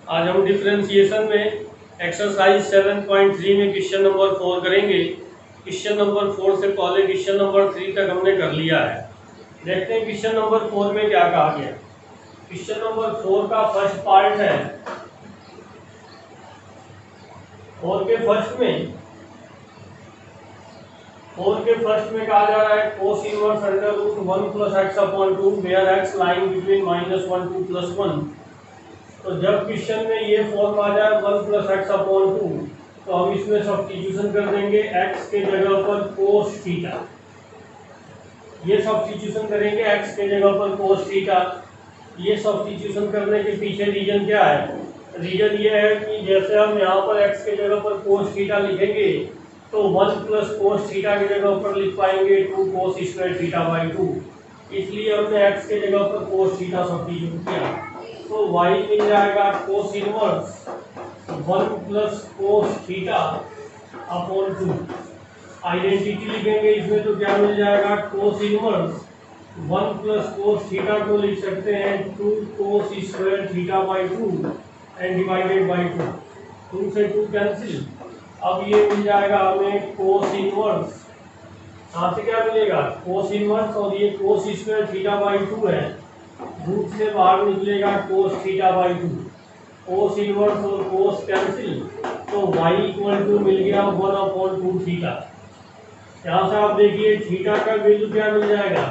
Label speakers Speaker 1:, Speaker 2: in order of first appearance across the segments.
Speaker 1: आज हम डिफरेंशिएशन में एक्सरसाइज 7.3 में क्वेश्चन नंबर 4 करेंगे। क्वेश्चन नंबर 4 से पहले क्वेश्चन नंबर 3 तक हमने कर लिया है। देखते हैं क्वेश्चन नंबर 4 में क्या कहा गया। क्वेश्चन नंबर 4 का फर्स्ट पार्ट है। 4 के फर्स्ट में कहा जा रहा है cos inverse under root 1 plus x upon 2 where X lying between -1 2 plus 1। तो जब क्वेश्चन में ये फॉर्म आ जाए 1 प्लस एक्स अपॉन 2, तो हम इसमें सब्स्टिट्यूशन कर देंगे x के जगह पर cos थीटा। ये सब्स्टिट्यूशन करेंगे x के जगह पर cos थीटा। ये सब्स्टिट्यूशन करने के पीछे रीजन क्या है? रीजन ये है कि जैसे हम यहाँ पर x के जगह पर cos थीटा लिखेंगे तो 1 प्लस कोस थीटा की जगह पर लिख पाएंगे 2 कोस स्क्वायर थीटा बाई 2। इसलिए हमने x के जगह पर कोस थीटा सब्स्टिट्यूट किया, तो y मिल जाएगा cos inverse 1 plus cos theta upon 2। Identity लिखेंगे इसमें तो क्या मिल जाएगा? Cos inverse 1 plus cos theta को लिख सकते हैं 2 कोस square theta by 2 and divided by 2। 2 से 2 कैंसिल। अब ये मिल जाएगा हमें कोस इनवर्स, यहाँ से क्या मिलेगा? कोस इनवर्स, और ये कोस स्क्वायर थीटा बाई 2 है, रूट से बाहर निकलेगा cos theta by 2। Cos inverse और कोस कैंसिल, तो y इक्वल टू मिल गया 1/2 थीटा। यहाँ से आप देखिए थीटा का वैल्यू क्या मिल जाएगा?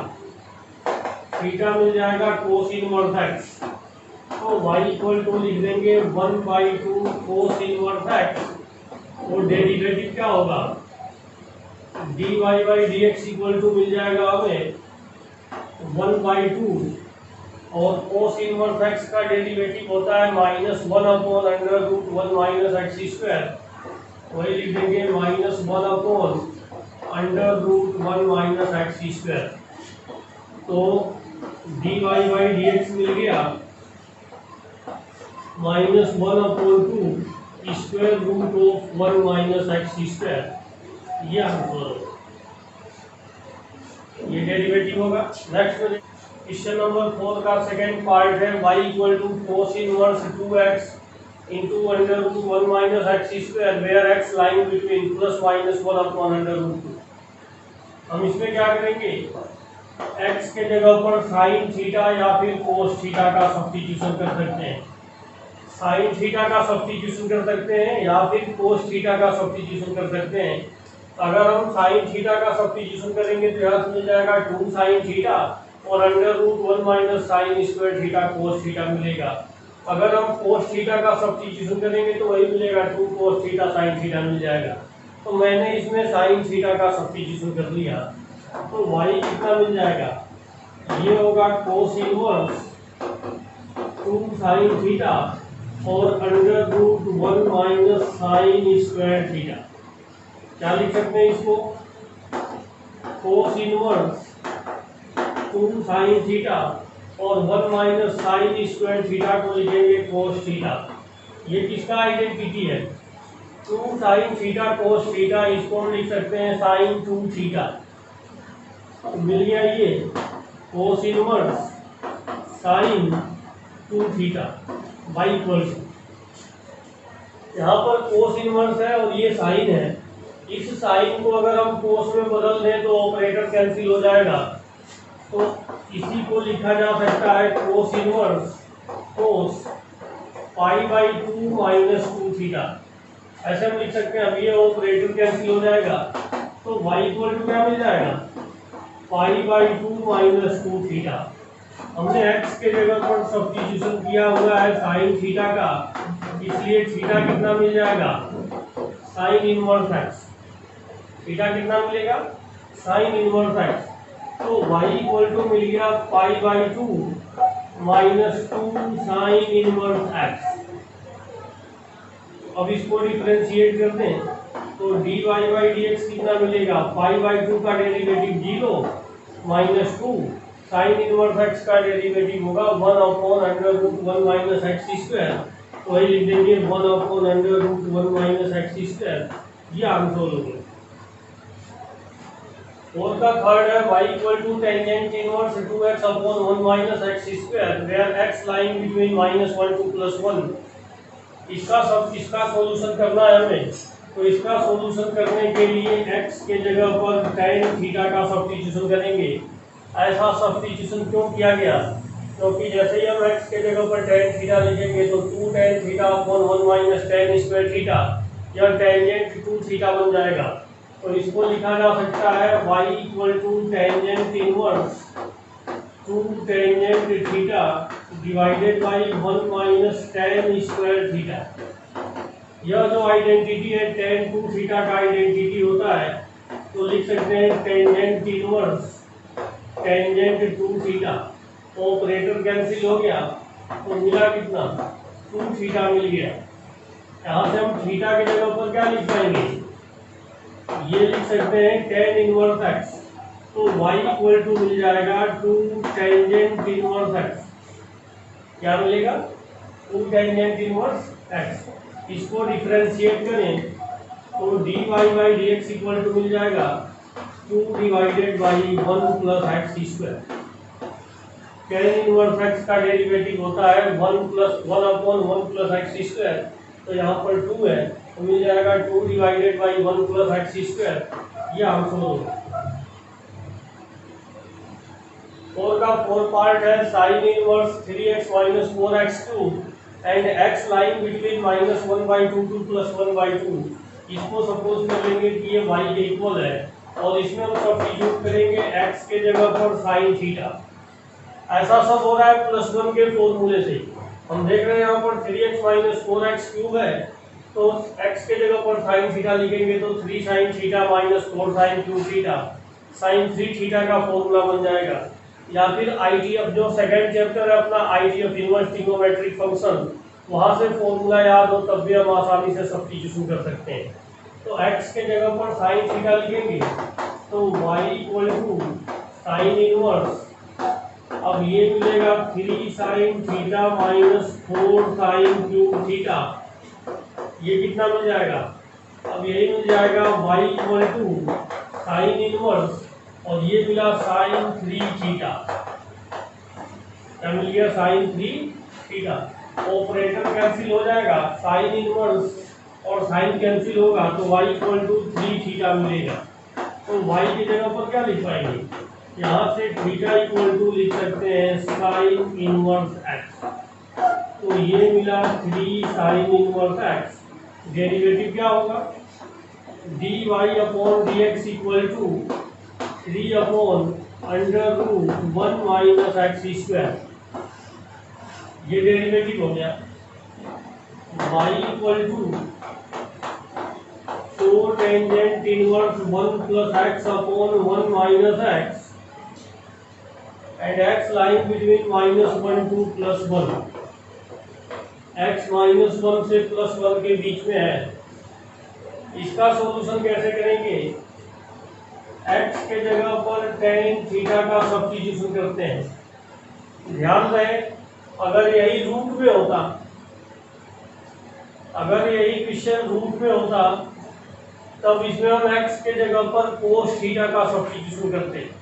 Speaker 1: थीटा मिल जाएगा कोस इनवर्स x, तो y इक्वल टू लिख देंगे 1/2 कोस इनवर्स x। और डेरिवेटिव क्या होगा? dy by dx equal to मिल जाएगा हमें 1/2, और कोस इनवर्स x का डेरिवेटिव होता है -1/√1 माइनस एक्स स्क्वायर। वही लिख देंगे -1/√1 माइनस एक्स स्क्वायर। तो dy बाई dx मिल गया -1/2 square root of 1 minus x square. ये आंसर, ये डेरिवेटिव होगा। नेक्स्ट क्वेश्चन नंबर 4 का सेकंड पार्ट है y equal to cos inverse 2x into √1 minus x square where x lying between plus minus 1 upon √2। हम इसमें क्या करेंगे? x के जगह पर साइन थीटा या फिर कोस थीटा का सब्स्टिट्यूशन कर सकते हैं। साइन थीटा का सब्स्टिट्यूशन कर सकते हैं या फिर कोस थीटा का सब्स्टिट्यूशन कर सकते हैं। अगर हम साइन थीटा का सब्स्टिट्यूशन करेंगे तो यहाँ मिल जाएगा 2 साइन थीटा और √1 minus sign square theta cos theta मिलेगा। अगर हम कोस थीटा का सब्स्टिट्यूशन करेंगे तो वही मिलेगा 2 कोस थीटा साइन थीटा मिल जाएगा। तो मैंने इसमें साइन थीटा का सब्स्टिट्यूशन कर लिया, तो y कितना मिल जाएगा? ये होगा कोस इनवर्स 2 साइन थीटा और √1 माइनस साइन स्क्वायर थीटा। क्या लिख सकते हैं इसको? कोस इनवर्स 2 साइन थीटा और 1 माइनस साइन स्क्वायर थीटा को लिखेंगे कोस थीटा। ये किसका आइडेंटिटी है? 2 साइन थीटा कोस थीटा, इसको हम लिख सकते हैं साइन 2 थीटा। मिल गया ये cos inverse sine 2 theta by equal to, यहाँ पर कोस इनवर्स है और ये साइन है। इस साइन को अगर हम कोस में बदल दें तो ऑपरेटर कैंसिल हो जाएगा, तो इसी को लिखा जा सकता है cos inverse cos π/2 minus 2 theta. ऐसे हम लिख सकते हैं। अब ये ऑपरेटर कैंसिल हो जाएगा, तो y इक्वल टू क्या मिल जाएगा? π/2 माइनस 2 थीटा। हमने x के जगह पर सब्स्टिट्यूशन किया हुआ है साइन थीटा का, इसलिए थीटा कितना मिल जाएगा? Sine inverse x। थीटा कितना मिलेगा? Sine inverse x। तो y इक्वल टू मिल गया π/2 माइनस 2 साइन इनवर्स x। अब इसको डिफरेंशिएट कर दें तो dy बाई dx कितना मिलेगा? π/2 का derivative 0 minus 2 sine inverse x का डेरिवेटिव होगा 1/√1 माइनस एक्स स्क्वायर। तो वही लिख देंगे 1/√1 माइनस एक्स स्क्वायर। ये आंसर होगा। और का थर्ड है y equal to tangent inverse 2x upon 1 minus x square where x lying between -1 to +1। इसका सॉल्यूशन करना है हमें। तो इसका सॉल्यूशन करने के लिए x के जगह पर tan थीटा का सब्स्टिट्यूशन करेंगे। ऐसा सब्स्टिट्यूशन क्यों किया गया? क्योंकि जैसे ही हम x के जगह पर tan थीटा लिखेंगे तो 2 tan theta upon 1 minus tan square theta, यह टेंजेंट 2 थीटा बन जाएगा। तो इसको लिखा जा सकता है y equal to tangent inverse 2 tangent theta divided by 1 minus tan square theta. यह जो आइडेंटिटी है tan 2 थीटा का आइडेंटिटी होता है, तो लिख सकते हैं tangent inverse tangent 2 theta. Operator cancel हो गया तो मिला कितना? 2 थीटा मिल गया। यहाँ से हम थीटा की जगह पर क्या लिख पाएंगे? ये लिख सकते हैं tan इनवर्स x। तो y इक्वल टू मिल जाएगा 2 टेंजेंट इनवर्स x। क्या मिलेगा? 2 टेंजेंट इनवर्स x। इसको डिफरेंशिएट करें तो dy by dx equal to मिल जाएगा 2 divided by 1 plus x square. tan inverse x का डेरिवेटिव होता है 1 अपॉन 1 प्लस एक्स स्क्वायर। तो यहाँ पर 2 है तो मिल जाएगा 2 divided by 1 plus x square. ये आंसर होगा। 4 का 4 पार्ट है sine inverse 3x minus 4x2 and x line between minus 1/2 two plus 1/2। इसको सपोज कर लेंगे कि ये y के इक्वल है और इसमें हम सब्स्टिट्यूट करेंगे x के जगह पर साइन थीटा। ऐसा सब हो रहा है प्लस 1 के फॉर्मूले से। हम देख रहे हैं यहाँ पर 3x माइनस 4x क्यूब है, तो x के जगह पर साइन थीटा लिखेंगे तो 3 sine theta minus 4 sine cube theta sine 3 theta का फॉर्मूला बन जाएगा। या फिर आईटीएफ जो सेकंड चैप्टर है अपना आईटीएफ इनवर्स ट्रिग्नोमेट्रिक फंक्शन, वहाँ से फॉर्मूला याद हो तब भी हम आसानी से सब्स्टिट्यूशन कर सकते हैं। तो x के जगह पर साइन थीटा लिखेंगे तो y equal to sine inverse, अब ये मिलेगा 3 sine theta minus 4 sine cube theta. ये कितना मिल जाएगा? अब यही मिल जाएगा y equal to sine inverse और ये मिला साइन 3 थीटा। क्या मिल गया? Sign 3 theta. ऑपरेटर कैंसिल हो जाएगा, साइन इनवर्स और साइन कैंसिल होगा तो y इक्वल टू 3 थीटा मिलेगा। तो y की जगह पर क्या लिख पाएंगे? यहाँ से थीटा इक्वल टू लिख सकते हैं साइन इनवर्स x। तो ये मिला 3 साइन इनवर्स x। डेरिवेटिव क्या होगा? dy upon dx equal to 3 upon under root 1 minus x square. ये डेरिवेटिव हो गया। y equal to 4 tangent inverse 1 plus x upon 1 minus x and x lying between -1 to +1। x -1 से +1 के बीच में है। इसका सॉल्यूशन कैसे करेंगे? x के जगह पर tan थीटा का सब्स्टिट्यूशन करते हैं। ध्यान रहे, अगर यही रूट में होता, अगर यही क्वेश्चन रूट में होता तब इसमें हम x के जगह पर cos थीटा का सब्स्टिट्यूशन करते हैं।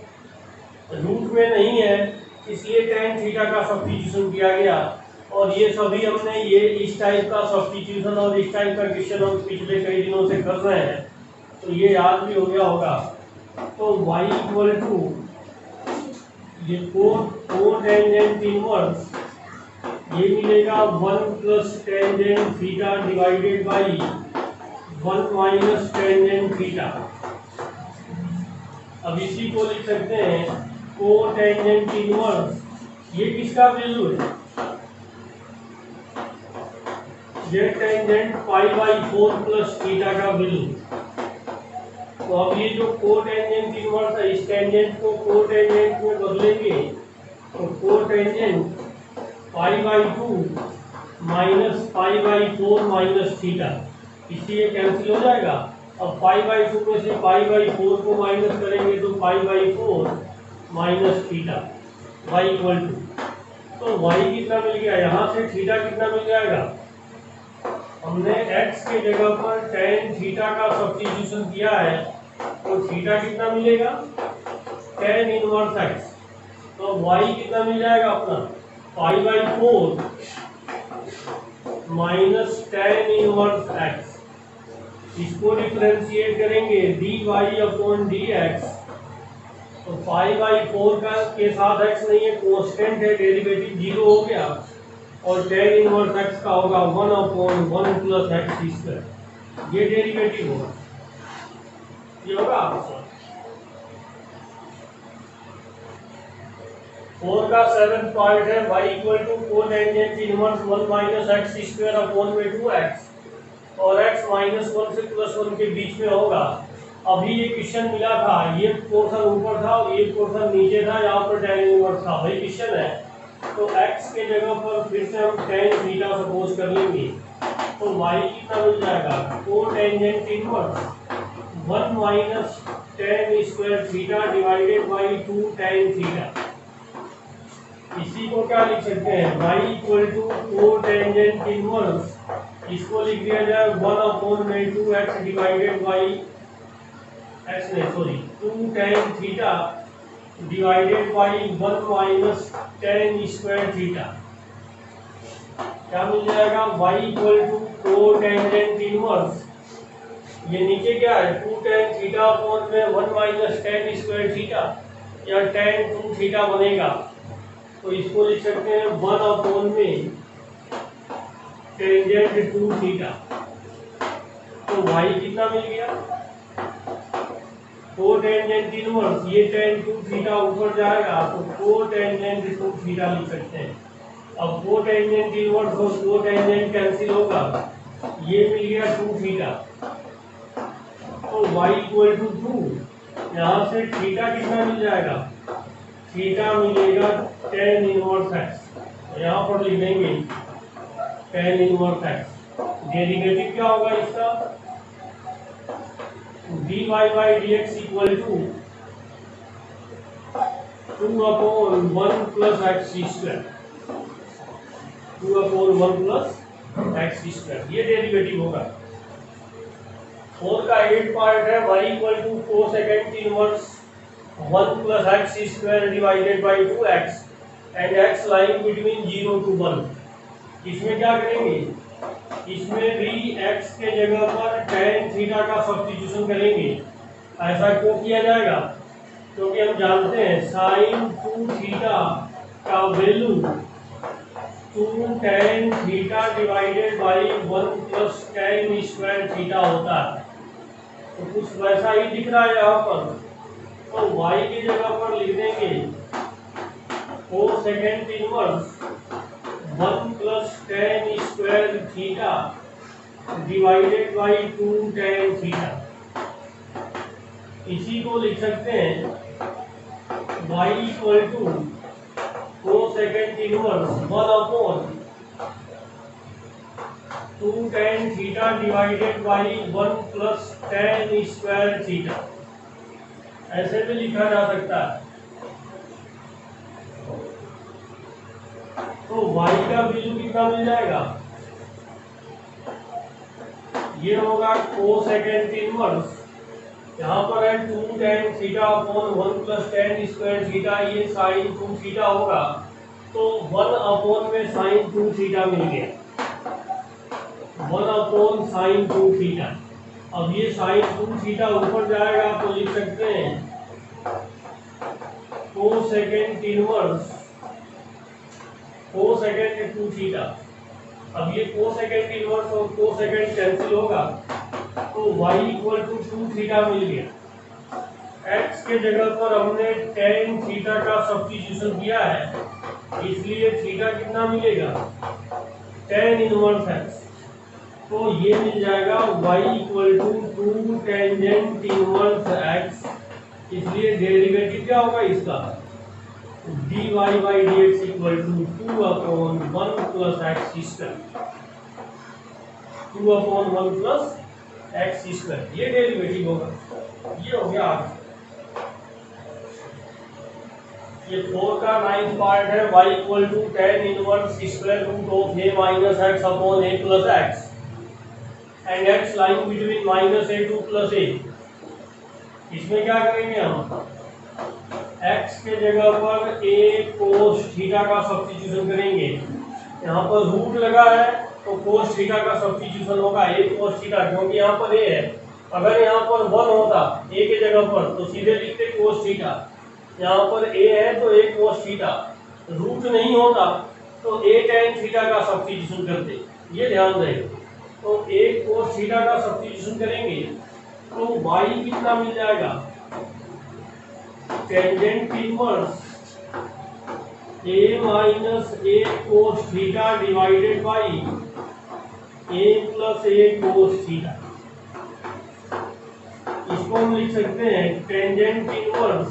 Speaker 1: रूट में नहीं है इसलिए tan थीटा का सब्स्टिट्यूशन किया गया। और ये सभी हमने ये इस टाइप का सब्स्टिट्यूशन और इस टाइप का क्वेश्चन हम पिछले कई दिनों से कर रहे हैं, तो ये याद भी हो गया होगा। तो y इक्वल टू ये 4 टेंजेंट इनवर्स, ये मिलेगा 1 plus tangent theta divided by 1 minus tangent theta. अब इसी को लिख सकते हैं कोटेंजेंट इनवर्स। ये किसका वैल्यू है? ये टेंजेंट π/4 प्लस थीटा का वैल्यू। तो अब ये जो कोटेंजेंट इनवर्स है इस टेंजेंट को कोटेंजेंट में बदलेंगे तो कोटेंजेंट π/2 माइनस π/4 माइनस थीटा, इसलिए कैंसिल हो जाएगा। अब π/2 में से π/4 को माइनस करेंगे तो π/4 minus theta y equal to, तो y कितना मिल गया? यहाँ से थीटा कितना मिल जाएगा? हमने x के जगह पर tan थीटा का सब्स्टिट्यूशन किया है तो थीटा कितना मिलेगा? tan inverse x। तो y कितना मिल जाएगा अपना? π/4 माइनस टेन इनवर्स एक्स, इसको डिफरेंशिएट करेंगे dy अपॉन dx। तो 5/4 का के साथ x नहीं है, कांस्टेंट है, डेरिवेटिव 0 हो गया, और टेन इनवर्स x का होगा 1/1 प्लस एक्स स्क्वायर, ये डेरिवेटिव होगा, ये होगा आपका। 4 का 7th पार्ट है y equal to cotangent inverse 1 minus x square upon में 2x, और x माइनस 1 से प्लस 1 के बीच में होगा। अभी ये क्वेश्चन मिला था, ये पोर्शन ऊपर था और ये पोर्शन नीचे था, यहाँ पर tan इनवर्स था, वही क्वेश्चन है। तो x के जगह पर फिर से हम tan थीटा सपोज कर लेंगे, तो y कितना मिल जाएगा, cotangent inverse 1 minus tan square theta divided by 2 tan theta. इसी को क्या लिख सकते हैं, y equal to cotangent inverse, इसको लिख दिया जाए 1/2x डिवाइडेड बाई एक्स नहीं sorry 2 tan theta divided by 1 minus tan square theta. क्या मिल जाएगा, y equal to cotangent inverse, ये नीचे क्या है 2 tan थीटा अपॉन में 1 माइनस tan स्क्वायर थीटा, या tan 2 थीटा बनेगा, तो इसको लिख सकते हैं 1/में टेंजेंट 2 थीटा। तो y कितना मिल गया, कोटेंजेंट इनवर्स, ये tan 2 थीटा ऊपर जाएगा तो कोटेंजेंट 2 थीटा लिख सकते हैं। अब कोटेंजेंट इनवर्स और कोटेंजेंट कैंसिल होगा, ये मिल गया 2 थीटा, तो y इक्वल टू 2, यहाँ से थीटा कितना मिल जाएगा, थीटा मिलेगा tan इनवर्स x, यहाँ पर लिख देंगे tan इनवर्स x। डेरिवेटिव क्या होगा इसका, dy by dx equal to 2/1 plus x square, 2/1 plus x square, ये डेरिवेटिव होगा। 4 का 8 पार्ट है y equal to cosecant inverse 1 plus x square divided by 2x and x lying between 0 to 1। इसमें क्या करेंगे, इसमें भी x के जगह पर tan थीटा का सब्स्टिट्यूशन करेंगे। ऐसा क्यों किया जाएगा, क्योंकि हम जानते हैं sin 2 थीटा का value 2 tan theta divided by 1 plus tan square theta होता है। तो कुछ वैसा ही दिख रहा है यहाँ पर, तो y की जगह पर लिख देंगे cosecant inverse 1 plus tan square theta divided by 2 tan theta. इसी को लिख सकते हैं y equal to cosecant inverse 1/2 tan theta divided by 1 plus tan square theta. ऐसे भी लिखा जा सकता है। तो y का वैल्यू कितना मिल जाएगा, ये होगा कोसेकेंट इनवर्स, यहाँ पर है 2 tan theta upon 1 plus tan square theta, ये sin 2 थीटा होगा, तो 1 में sin 2 थीटा मिल गया, 1 sin 2 थीटा। अब ये sin 2 थीटा ऊपर जाएगा तो लिख सकते हैं कोसेकेंट इनवर्स कोसेकेंट 2 थीटा। अब ये कोसेकेंट इनवर्स और कोसेकेंट कैंसिल होगा, तो y इक्वल टू 2 थीटा मिल गया। x के जगह पर हमने tan थीटा का सब्स्टिट्यूशन किया है, इसलिए थीटा कितना मिलेगा, tan इनवर्स x। तो ये मिल जाएगा y equal to 2 tangent inverse x, इसलिए डेरिवेटिव क्या होगा इसका, dy by dx equal to 2/1 plus x square, 2/1 plus x square, ये डेरिवेटिव होगा। ये हो गया आगे। ये 4 का 9th पार्ट है y equal to tan inverse square root of a minus x upon a plus x and x lying between -a to +a। इसमें क्या करेंगे हम, x के जगह पर a कोस थीटा का सब्स्टिट्यूशन करेंगे। यहाँ पर रूट लगा है तो कोस थीटा का सब्स्टिट्यूशन होगा ए कोस थीटा, क्योंकि यहाँ पर ए है। अगर यहाँ पर 1 होता ए के जगह पर तो सीधे लिखते कोस थीटा, यहाँ पर ए है तो ए कोस थीटा। रूट नहीं होता तो ए टेन थीटा का सब्स्टिट्यूशन करते, ये ध्यान रहे। तो ए कोस थीटा का सब्स्टिट्यूशन करेंगे तो y कितना मिल जाएगा, tangent inverse a minus A cos theta divided by a plus A cos theta. इसको हम लिख सकते हैं टेंजेंट इनवर्स,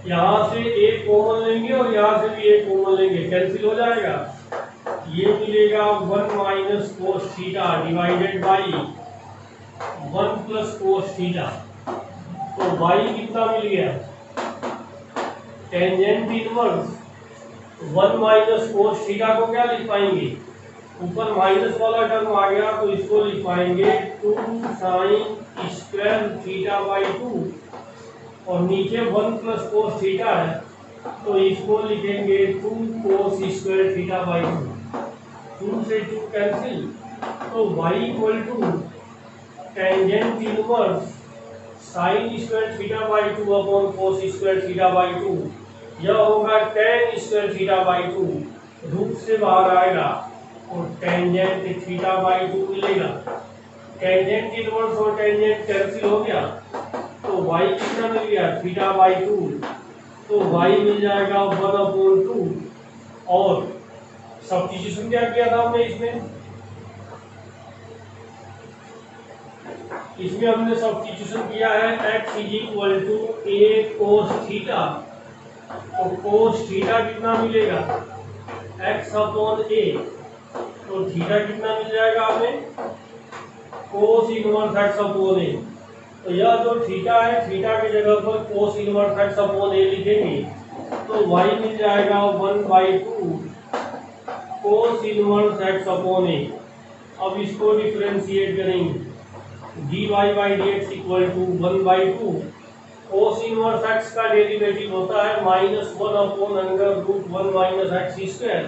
Speaker 1: यहाँ से a कॉमन लेंगे और यहाँ से भी a कॉमन लेंगे, कैंसिल हो जाएगा। ये मिलेगा 1 minus cos theta divided by 1 plus cos theta. तो y कितना मिल गया, tangent inverse 1 minus cos theta को क्या लिख पाएंगे, ऊपर माइनस वाला टर्म आ गया तो इसको लिख पाएंगे 2 साइन स्क्वायर थीटा बाई 2, और नीचे 1 प्लस कोस थीटा है तो इसको लिखेंगे 2 कोस स्क्वायर थीटा बाई 2। 2 से 2 कैंसिल, तो y equal to tangent inverse sine square theta by 2 upon cos square theta by 2। यह होगा tan square theta by 2, root से बाहर आएगा और टेंजेंट थीटा बाई 2 मिलेगा। टेंजेंट इनवर्स और टेंजेंट कैंसिल हो गया तो y कितना मिल गया, थीटा बाई 2। तो y मिल जाएगा 1/2, और सब्स्टिट्यूशन क्या किया था हमने इसमें हमने सब्स्टिट्यूशन किया है x is equal to a cos theta. तो कोस थीटा कितना मिलेगा, x अपॉन a, तो थीटा कितना मिल जाएगा हमें, cos inverse x upon a। तो यह जो थीटा है, थीटा की जगह पर cos inverse x upon a लिखेंगे तो y मिल जाएगा 1/2 cos inverse x upon a। अब इसको डिफरेंशिएट करेंगे, dy by dx equal to 1/2 cos inverse x का डेरिवेटिव होता है -1 upon under root 1 minus x square.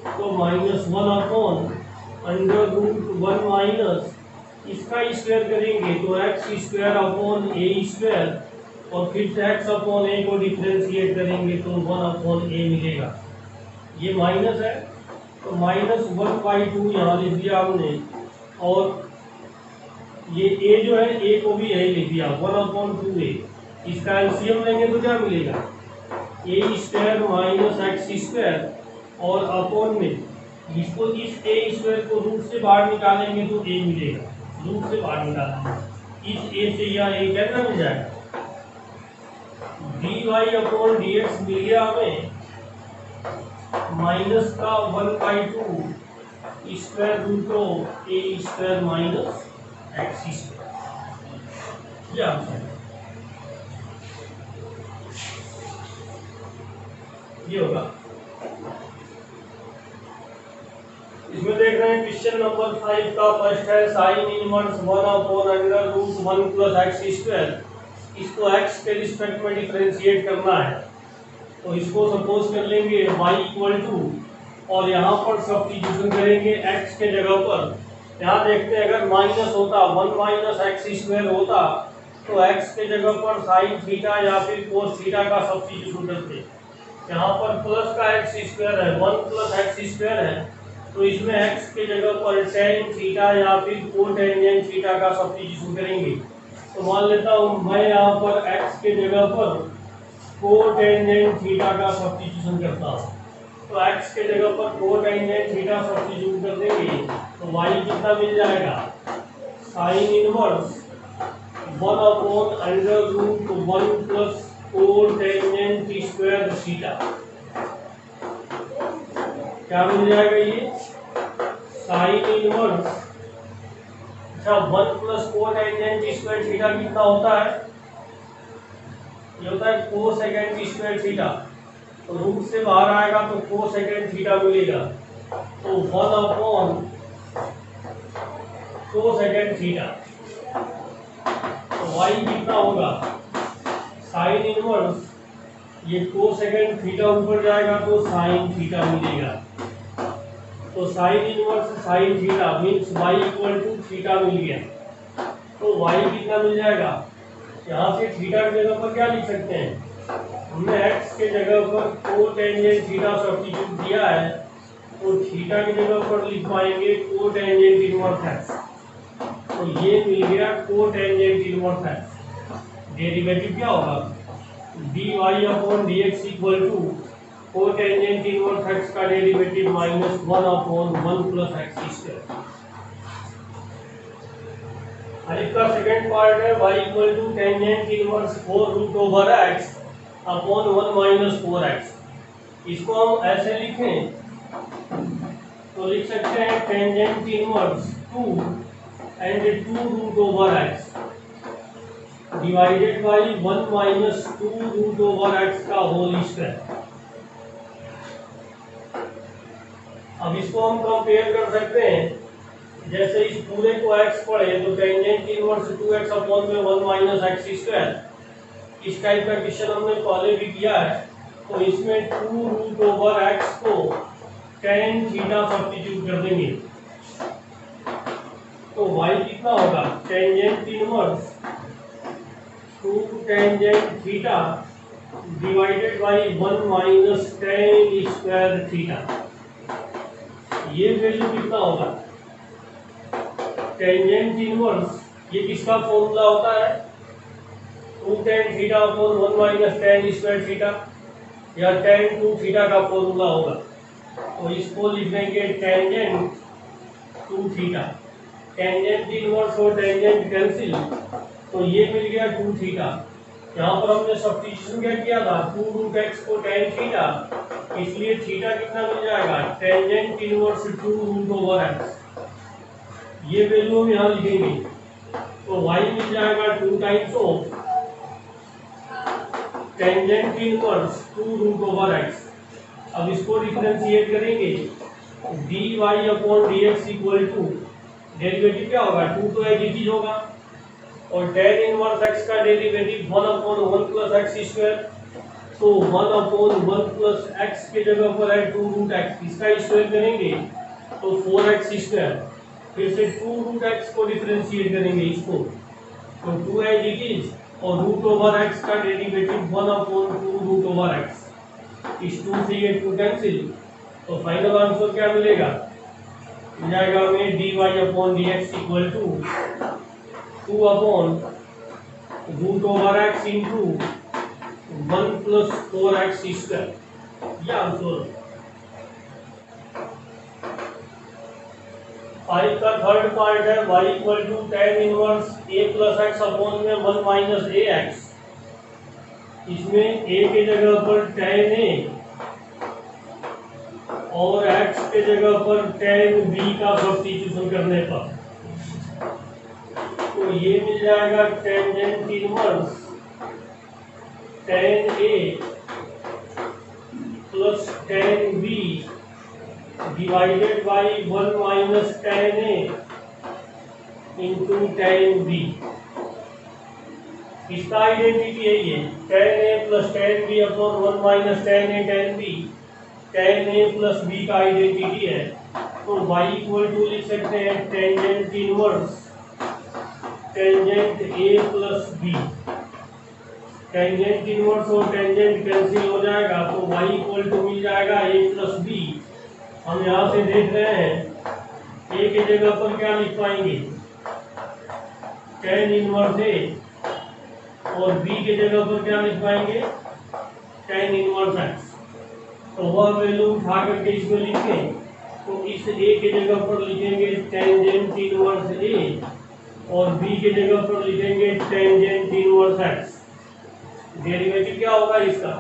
Speaker 1: तो -1 अपॉन अंडर रूट 1 माइनस इसका स्क्वायर करेंगे तो x square upon a square, और फिर से एक्स अपॉन ए को डिफरेंशिएट करेंगे तो 1 अपॉन ए मिलेगा। ये माइनस है तो -1/2 यहाँ लिख दिया हमने, और ये a जो है a को भी यही लिख दिया 1/2a। इसका एलसीएम लेंगे तो क्या मिलेगा, a square minus x square, और अपॉन में इसको इस a स्क्वायर को रूट से बाहर निकालेंगे तो a मिलेगा, रूट से बाहर निकालेंगे इस a से यह a कितना मिल जाएगा, dy अपॉन dx मिल गया हमें माइनस का 1/2 square root of a square minus x square. ये आंसर ये होगा। इसमें देख रहे हैं क्वेश्चन नंबर 5 का फर्स्ट है sine inverse 1 upon under root 1 plus x square. इसको x के रिस्पेक्ट में डिफरेंशिएट करना है, तो इसको सपोज कर लेंगे y इक्वल टू, और यहाँ पर सब्स्टिट्यूशन करेंगे x के जगह पर। यहाँ देखते हैं अगर माइनस होता 1 माइनस एक्स स्क्वायर होता तो x के जगह पर साइन थीटा या फिर कोस थीटा का सब्स्टिट्यूशन करते। यहाँ पर प्लस का एक्स स्क्वायर है, 1 प्लस एक्स स्क्वायर है, तो इसमें x के जगह पर टेन थीटा या फिर कोटेंजेंट थीटा का सब्स्टिट्यूशन करेंगे। तो मान लेता हूँ मैं यहाँ पर x के जगह पर कोटेंजेंट थीटा का सब्स्टिट्यूशन करता हूँ। तो x के जगह पर कोटेंजेंट थीटा सब्स्टिट्यूट कर देंगे तो y कितना मिल जाएगा, sine inverse 1 upon under root 1 plus cotangent square theta. क्या मिल जाएगा ये, साइन इनवर्स, अच्छा 1 प्लस कोटेंजेंट स्क्वायर थीटा कितना होता है, ये होता है कोसेकेंट स्क्वायर थीटा। तो रूट से बाहर आएगा तो कोसेकेंट थीटा मिलेगा, तो 1 अपॉन कोसेकेंट थीटा। तो y कितना होगा, साइन इनवर्स, ये कोसेकेंट थीटा ऊपर जाएगा तो साइन थीटा मिलेगा। तो sine inverse sine theta means y equal to theta मिल गया। तो y कितना मिल जाएगा, यहाँ से थीटा की जगह पर क्या लिख सकते हैं, हमने x के जगह पर कोटेंजेंट थीटा सब्स्टिट्यूट किया है, तो थीटा की जगह पर लिख पाएंगे कोटेंजेंट इनवर्स x। तो ये मिल गया कोटेंजेंट इनवर्स x। डेरिवेटिव क्या होगा, dy upon dx equal to cotangent inverse x का derivative minus 1 upon 1 plus x square. इसका सेकंड पार्ट है y equal to tangent inverse 4 root over x upon 1 minus 4x। इसको हम ऐसे लिखें तो लिख सकते हैं tangent inverse 2 and 2 root over x divided by 1 minus 2 root over x का होल स्क्वायर। अब इसको हम कंपेयर कर सकते हैं, जैसे इस पूरे को x पढ़े तो टेंजेंट इनवर्स 2x अपॉन में 1 माइनस एक्स स्क्वायर। इस टाइप का क्वेश्चन हमने पहले भी किया है। तो इसमें 2 रूट ओवर x को tan थीटा सब्स्टिट्यूट कर देंगे, तो y कितना होगा, tangent inverse 2 tangent theta divided by 1 minus tan square theta. ये वैल्यू कितना होगा, टेंजेंट इनवर्स ये किसका फॉर्मूला होता है, 2 tan theta upon 1 minus tan square theta, या tan 2 थीटा का फॉर्मूला होगा। तो इसको लिख देंगे टेंजेंट 2 थीटा। टेंजेंट इनवर्स और टेंजेंट कैंसिल, तो ये मिल गया 2 थीटा। यहाँ पर हमने सब्स्टिट्यूशन क्या किया था, 2 रूट एक्स को tan थीटा, इसलिए थीटा कितना मिल जाएगा, tangent inverse 2 root over x. ये वैल्यू हम यहाँ लिखेंगे, तो y मिल जाएगा 2 times of tangent inverse 2 root over x. अब इसको डिफरेंशिएट करेंगे, dy upon dx equal to derivative क्या होगा, 2 तो एक ही चीज होगा, और tan इनवर्स x का derivative 1 upon 1 plus x square. तो 1 अपॉन 1 प्लस एक्स के जगह पर है 2 रूट एक्स, इसका स्क्वायर करेंगे तो 4x स्क्वायर। फिर से 2 रूट एक्स को डिफरेंशिएट करेंगे इसको, तो 2 एज इट इज, और रूट ओवर एक्स का derivative 1 upon 2 root over x. इस 2 से ये 2 कैंसिल, तो फाइनल आंसर क्या मिलेगा, मिल जाएगा हमें dy upon dx equal to 2 upon root over x into 1 plus 4x square. यह आंसर। फाइव का थर्ड पार्ट है y equal to tan inverse a plus x upon में 1 माइनस ए एक्स। इसमें a के जगह पर tan a और x के जगह पर tan b का सब्स्टिट्यूशन करने पर, तो ये मिल जाएगा tangent inverse tan a plus tan b divided by 1 minus tan a into tan b। इसका आइडेंटिटी है ये tan a plus tan b upon 1 minus tan a tan b। tan a plus b का identity है, तो y equal to लिख सकते हैं tangent inverse tangent a plus b। Tangent inverse और टेंजेंट कैंसिल हो जाएगा, तो y इक्वल टू मिल जाएगा a प्लस b। हम यहाँ से देख रहे हैं a के जगह पर क्या लिख पाएंगे, tan इनवर्स a, और b के जगह पर क्या लिख पाएंगे, tan इनवर्स x। तो वह वैल्यू उठा करके इसमें लिखें, तो इस a के जगह पर लिखेंगे टेंजेंट इनवर्स a, और b के जगह पर लिखेंगे टेंजेंट इनवर्स x। डेरिवेटिव क्या होगा इसका,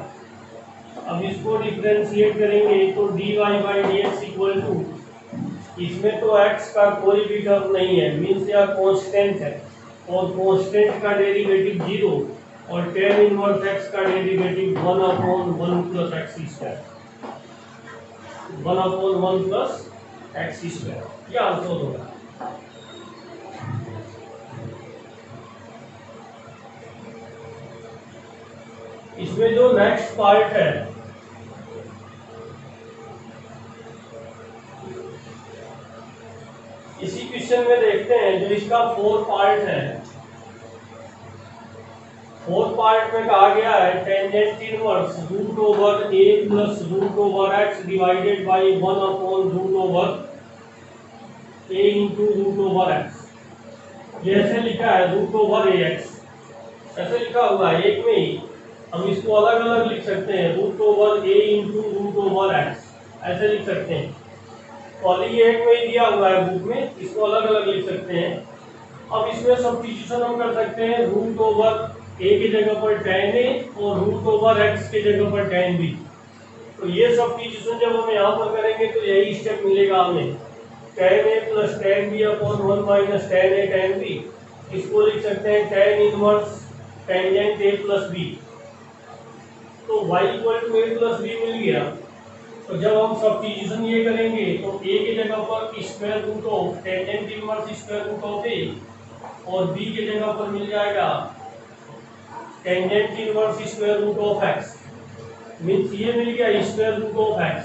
Speaker 1: अब इसको डिफरेंशिएट करेंगे तो dy by dx equal to, इसमें तो x का कोई भी टर्म नहीं है, मीन्स यह कांस्टेंट है, और कांस्टेंट का डेरिवेटिव 0, और tan इनवर्स x का derivative 1 upon 1 plus x square, 1 upon 1 plus x square. यह आंसर होगा। इसमें जो नेक्स्ट पार्ट है इसी क्वेश्चन में देखते हैं जो इसका 4 पार्ट है। 4 पार्ट में कहा गया है tangent inverse root over a plus root over x divided by 1 upon root over a into root over x. ये ऐसे लिखा है रूट ओवर ए एक्स, ऐसे लिखा हुआ है एक में ही। हम इसको अलग अलग लिख सकते हैं, root over a into root over x, ऐसे लिख सकते हैं। और ये एक में ही दिया हुआ है बुक में, इसको अलग अलग लिख सकते हैं। अब इसमें सब्स्टिट्यूशन हम कर सकते हैं, रूट ओवर ए की जगह पर tan ए और रूट ओवर एक्स की जगह पर tan बी। तो ये सब्स्टिट्यूशन जब हम यहाँ पर करेंगे तो यही स्टेप मिलेगा हमें, tan A plus tan B upon 1 minus tan A tan B. इसको लिख सकते हैं tan inverse tangent A plus B. तो y equal to A plus B मिल गया। तो जब हम सब्स्टिट्यूशन ये करेंगे तो a की जगह पर square root of tangent inverse square root of A और b की जगह पर मिल जाएगा tangent inverse square root of x, means ये मिल गया स्क्वायर रूट ऑफ x।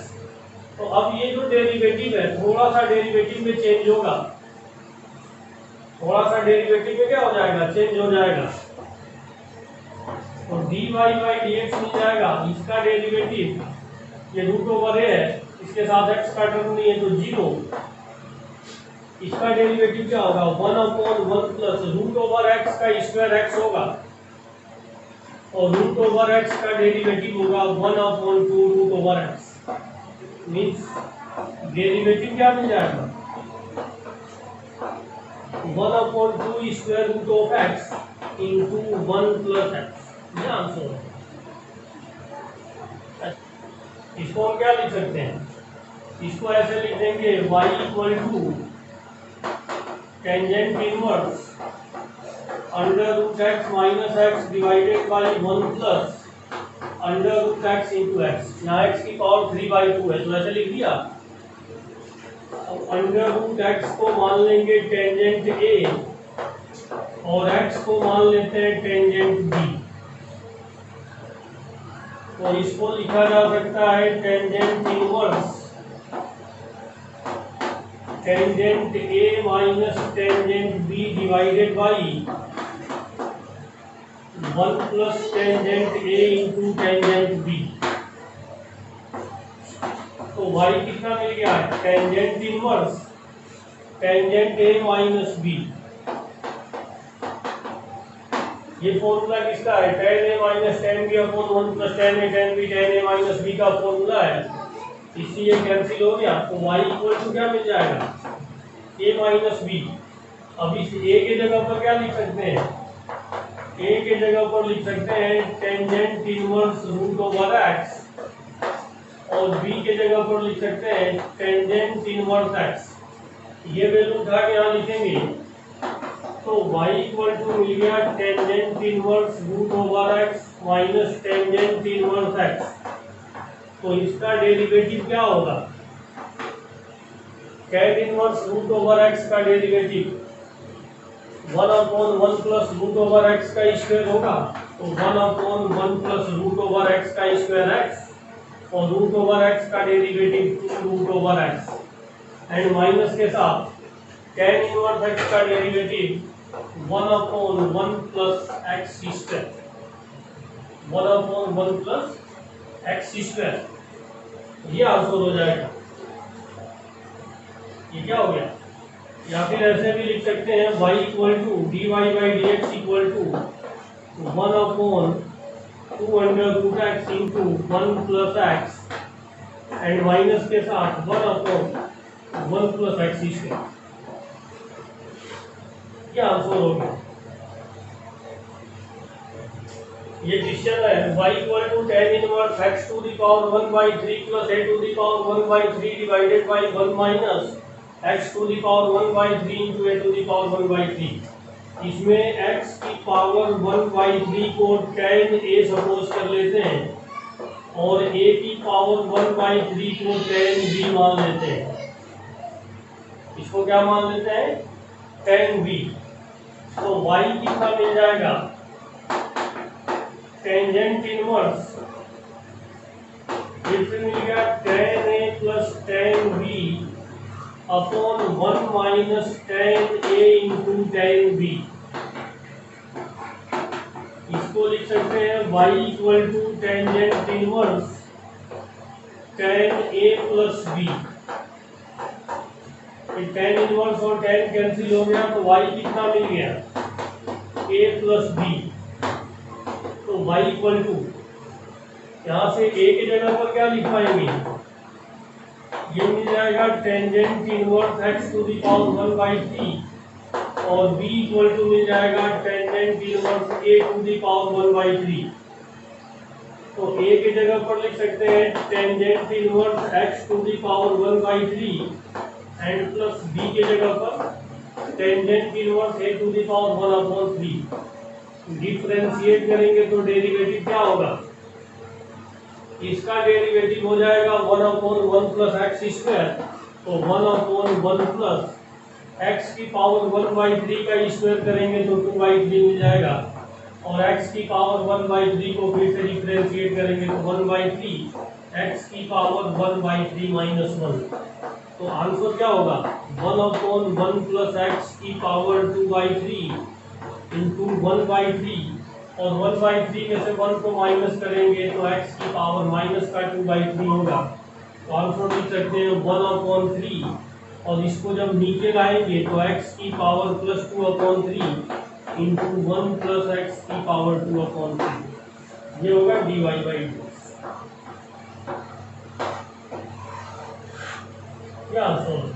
Speaker 1: तो अब ये जो डेरिवेटिव है थोड़ा सा डेरिवेटिव में चेंज होगा, थोड़ा सा डेरिवेटिव में क्या हो जाएगा, चेंज हो जाएगा। तो dy बाई dx मिल जाएगा, इसका डेरिवेटिव ये रूट ओवर ए है, इसके साथ x का टर्म नहीं है तो 0। इसका डेरिवेटिव क्या होगा, 1 upon 1 plus root over x का स्क्वायर x होगा और रूट ओवर x का डेरिवेटिव होगा 1 upon 2 root over x, means derivative क्या मिल जाएगा, 1 upon 2 square root of x into 1 plus x। ये आंसर है। इसको हम क्या लिख सकते हैं, इसको ऐसे लिख देंगे y equal to tangent inverse under root x minus x divided by 1 plus under root x into x. यहाँ एक्स की पावर 3/2 है तो ऐसे लिख दिया। अब अंडर रूट एक्स को मान लेंगे टेंजेंट ए और एक्स को मान लेते हैं टेंजेंट बी। तो इसको लिखा जा सकता है tangent inverse tangent a minus tangent b divided by 1 plus tangent a into tangent b. तो y कितना मिल गया है, tangent inverse tangent a minus b. ये फॉर्मूला किसका है, tan a minus tan b upon 1 plus tan a tan b tan a minus b का formula है, इसलिए कैंसिल हो गया। तो y इक्वल टू क्या मिल जाएगा, a माइनस b। अब इस a के जगह पर क्या लिख सकते हैं, a के जगह पर लिख सकते हैं tangent inverse root over x और b के जगह पर लिख सकते हैं टेंजेंट इनवर्स x। ये वैल्यू उठा के यहाँ लिखेंगे तो y इक्वल टू मिल गया tangent inverse root over x minus tangent inverse x। तो इसका डेरिवेटिव क्या होगा, tan inverse root over x का derivative 1 upon 1 plus root over x का स्क्वायर होगा। तो 1 upon 1 plus root over x का स्क्वायर x और रूट ओवर x का derivative 2 root over x and minus के साथ tan इनवर्स x का derivative 1 upon 1 plus x square, 1 upon 1 plus x square. ये आंसर हो जाएगा। ये क्या हो गया, या फिर ऐसे भी लिख सकते हैं y equal to dy by dx equal to 1 upon 2 under root x into 1 plus x and minus के साथ 1 अपॉन 1 प्लस एक्स स्क्वायर। क्या आंसर हो गया। ये क्वेश्चन है y equal to tan inverse x to the power 1/3 plus a to the power 1/3 divided by 1 minus x to the power 1/3 into a to the power 1/3। इसमें x की power 1/3 को tan a suppose कर लेते हैं और a की power 1/3 को tan b मान लेते हैं। इसको क्या मान लेते हैं, tan b। तो y कितना मिल जाएगा, टेंजेंट इनवर्स ये मिल गया tan a plus tan b upon 1 minus tan a into tan b. इसको लिख सकते हैं y equal to tangent inverse tan a plus b. Tan inverse और टेन कैंसिल हो गया तो y कितना मिल गया, a प्लस बी। तो y इक्वल टू, यहाँ से a की जगह पर क्या लिख पाएंगे, ये मिल जाएगा tangent inverse x to the power 1/3 और b इक्वल टू मिल जाएगा tangent inverse a to the power 1/3। तो a की जगह पर लिख सकते हैं tangent inverse x to the power 1/3 and plus b की जगह पर tangent inverse a to the power 1/3। Differentiate करेंगे तो डेरिवेटिव क्या होगा, इसका डेरिवेटिव हो जाएगा 1/1 प्लस एक्स स्क्वायर। तो 1/1 प्लस एक्स की पावर 1/3 का स्क्वायर करेंगे तो 2/3 मिल जाएगा और x की पावर 1/3 को फिर से डिफरेंशिएट करेंगे तो 1/3 x की पावर 1/3 माइनस 1। तो आंसर क्या होगा 1/1 प्लस एक्स की पावर 2/3 इंटू 1/3 और 1/3 में से 1 को माइनस करेंगे तो x की पावर माइनस का 2/3 होगा। तो आंसर लिख सकते हैं 1/3 और इसको जब नीचे लाएंगे तो x की power plus 2/3 into 1 plus x की पावर 2/3। ये होगा dy/2। क्या आंसर